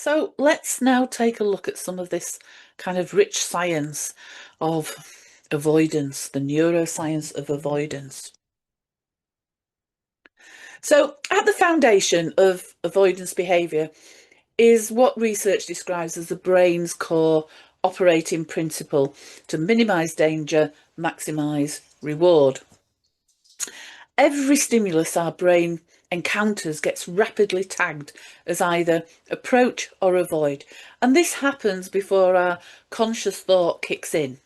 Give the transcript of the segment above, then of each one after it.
So let's now take a look at some of this kind of rich science of avoidance, the neuroscience of avoidance. So, at the foundation of avoidance behaviour is what research describes as the brain's core operating principle to minimise danger, maximise reward. Every stimulus our brain encounters gets rapidly tagged as either approach or avoid, and this happens before our conscious thought kicks in.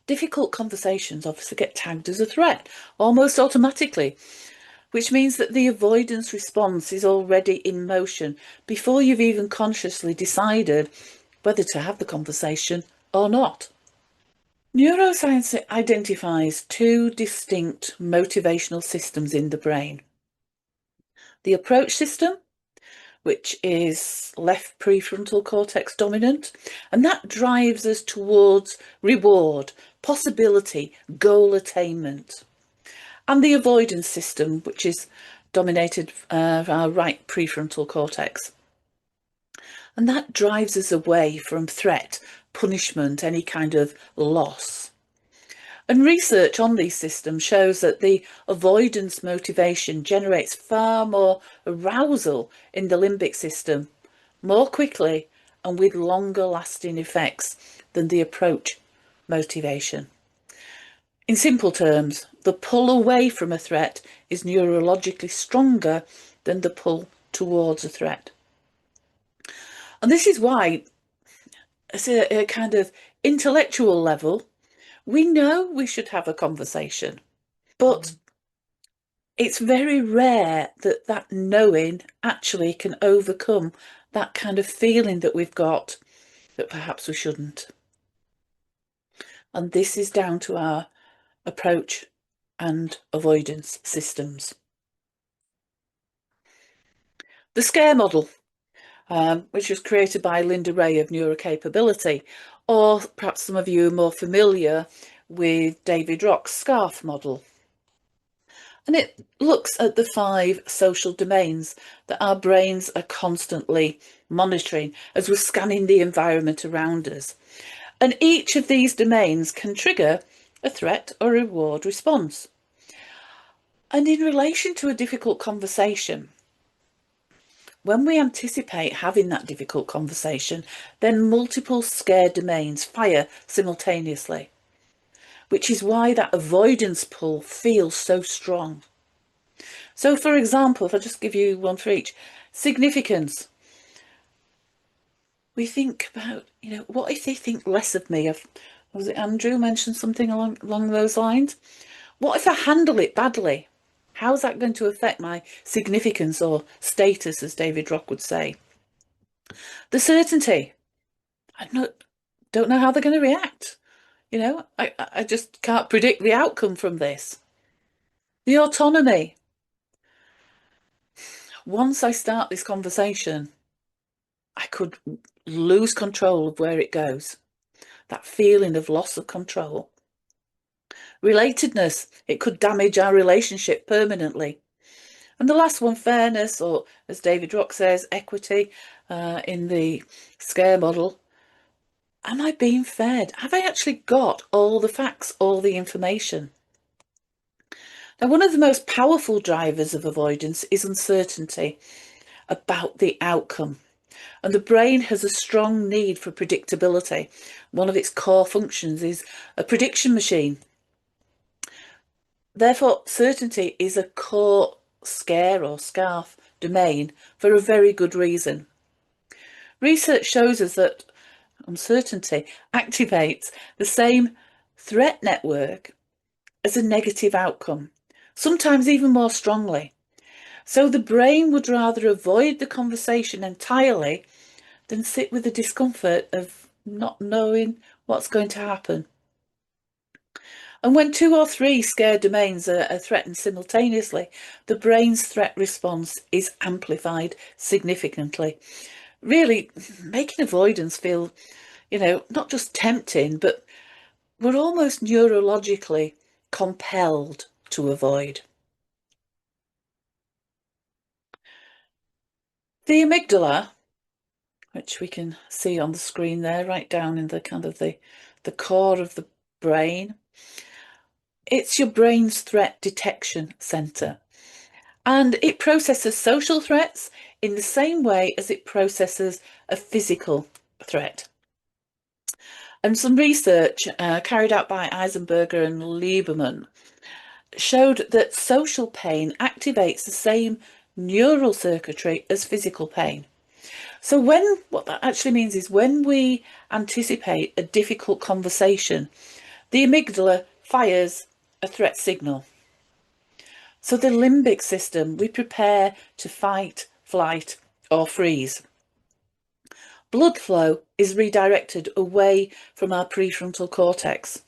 Difficult conversations obviously get tagged as a threat almost automatically, which means that the avoidance response is already in motion before you've even consciously decided whether to have the conversation or not. Neuroscience identifies two distinct motivational systems in the brain. The approach system, which is left prefrontal cortex dominant, and that drives us towards reward, possibility, goal attainment. And the avoidance system, which is dominated our right prefrontal cortex. And that drives us away from threat, punishment, any kind of loss. And research on these systems shows that the avoidance motivation generates far more arousal in the limbic system, more quickly and with longer lasting effects than the approach motivation. In simple terms, the pull away from a threat is neurologically stronger than the pull towards a threat. And this is why, at a kind of intellectual level, we know we should have a conversation, but it's very rare that that knowing actually can overcome that kind of feeling that we've got that perhaps we shouldn't. And this is down to our approach and avoidance systems. The SCARE model, which was created by Linda Ray of Neurocapability, or perhaps some of you are more familiar with David Rock's SCARF model. And it looks at the 5 social domains that our brains are constantly monitoring as we're scanning the environment around us. And each of these domains can trigger a threat or reward response. And in relation to a difficult conversation, when we anticipate having that difficult conversation, then multiple scare domains fire simultaneously, which is why that avoidance pull feels so strong. So, for example, if I just give you one for each, significance. We think about, what if they think less of me? Was it Andrew mentioned something along those lines? What if I handle it badly? How's that going to affect my significance or status, as David Rock would say? The certainty. I don't know how they're going to react. I just can't predict the outcome from this. The autonomy. Once I start this conversation, I could lose control of where it goes. That feeling of loss of control. Relatedness. It could damage our relationship permanently. And the last one, fairness, or as David Rock says, equity, in the SCARE model. Am I being fed? Have I actually got all the facts, all the information? Now, one of the most powerful drivers of avoidance is uncertainty about the outcome. And the brain has a strong need for predictability. One of its core functions is a prediction machine. Therefore, certainty is a core scare or scarf domain for a very good reason. Research shows us that uncertainty activates the same threat network as a negative outcome, sometimes even more strongly. So the brain would rather avoid the conversation entirely than sit with the discomfort of not knowing what's going to happen. And when 2 or 3 scare domains are threatened simultaneously, the brain's threat response is amplified significantly, really making avoidance feel, not just tempting, but we're almost neurologically compelled to avoid. The amygdala which we can see on the screen there, right down in the kind of the core of the brain. It's your brain's threat detection center, and it processes social threats in the same way as it processes a physical threat. And some research carried out by Eisenberger and Lieberman showed that social pain activates the same neural circuitry as physical pain. So what that actually means is when we anticipate a difficult conversation, the amygdala fires a threat signal. So the limbic system, we prepare to fight, flight, or freeze. Blood flow is redirected away from our prefrontal cortex.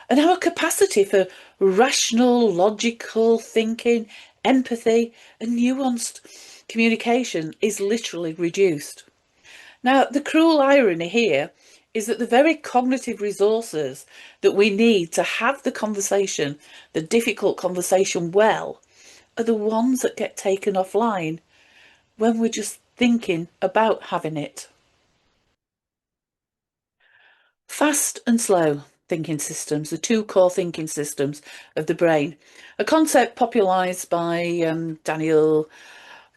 And our capacity for rational, logical thinking, empathy, and nuanced communication is literally reduced. Now, the cruel irony here is that the very cognitive resources that we need to have the conversation, the difficult conversation well, are the ones that get taken offline when we're just thinking about having it. Fast and slow thinking systems, the two core thinking systems of the brain, a concept popularised by Daniel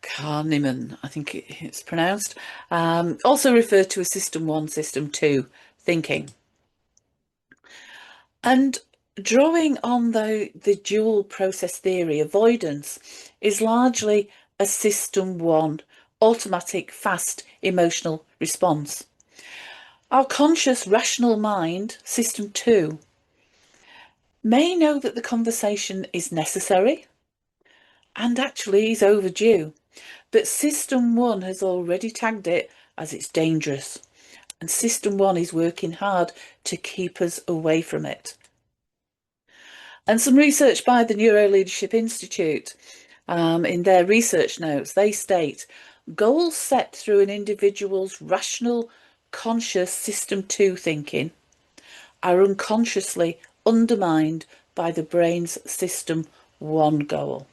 Kahneman, I think it's pronounced, also referred to as System 1, System 2 thinking. And drawing on the dual process theory, avoidance is largely a System 1 automatic, fast emotional response. Our conscious, rational mind, System 2, may know that the conversation is necessary and actually is overdue, but System 1 has already tagged it as it's dangerous, and System 1 is working hard to keep us away from it. And some research by the Neuro Leadership Institute, in their research notes, they state goals set through an individual's rational, conscious System 2 thinking are unconsciously undermined by the brain's System 1 goal.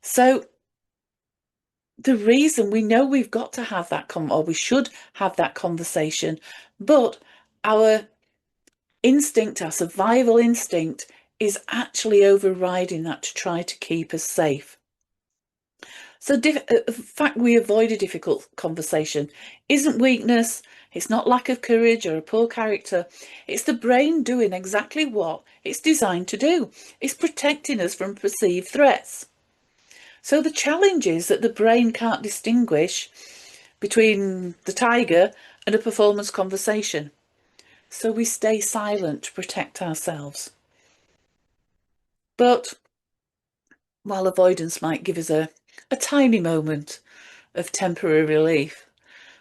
So the reason we know we've got to have that or we should have that conversation, but our instinct, our survival instinct, is actually overriding that to try to keep us safe. So the fact we avoid a difficult conversation isn't weakness, it's not lack of courage or a poor character. It's the brain doing exactly what it's designed to do. It's protecting us from perceived threats. So the challenge is that the brain can't distinguish between the tiger and a performance conversation. So we stay silent to protect ourselves. But while avoidance might give us a tiny moment of temporary relief,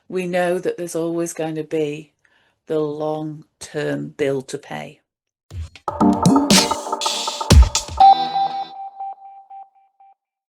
we know that there's always going to be the long-term bill to pay.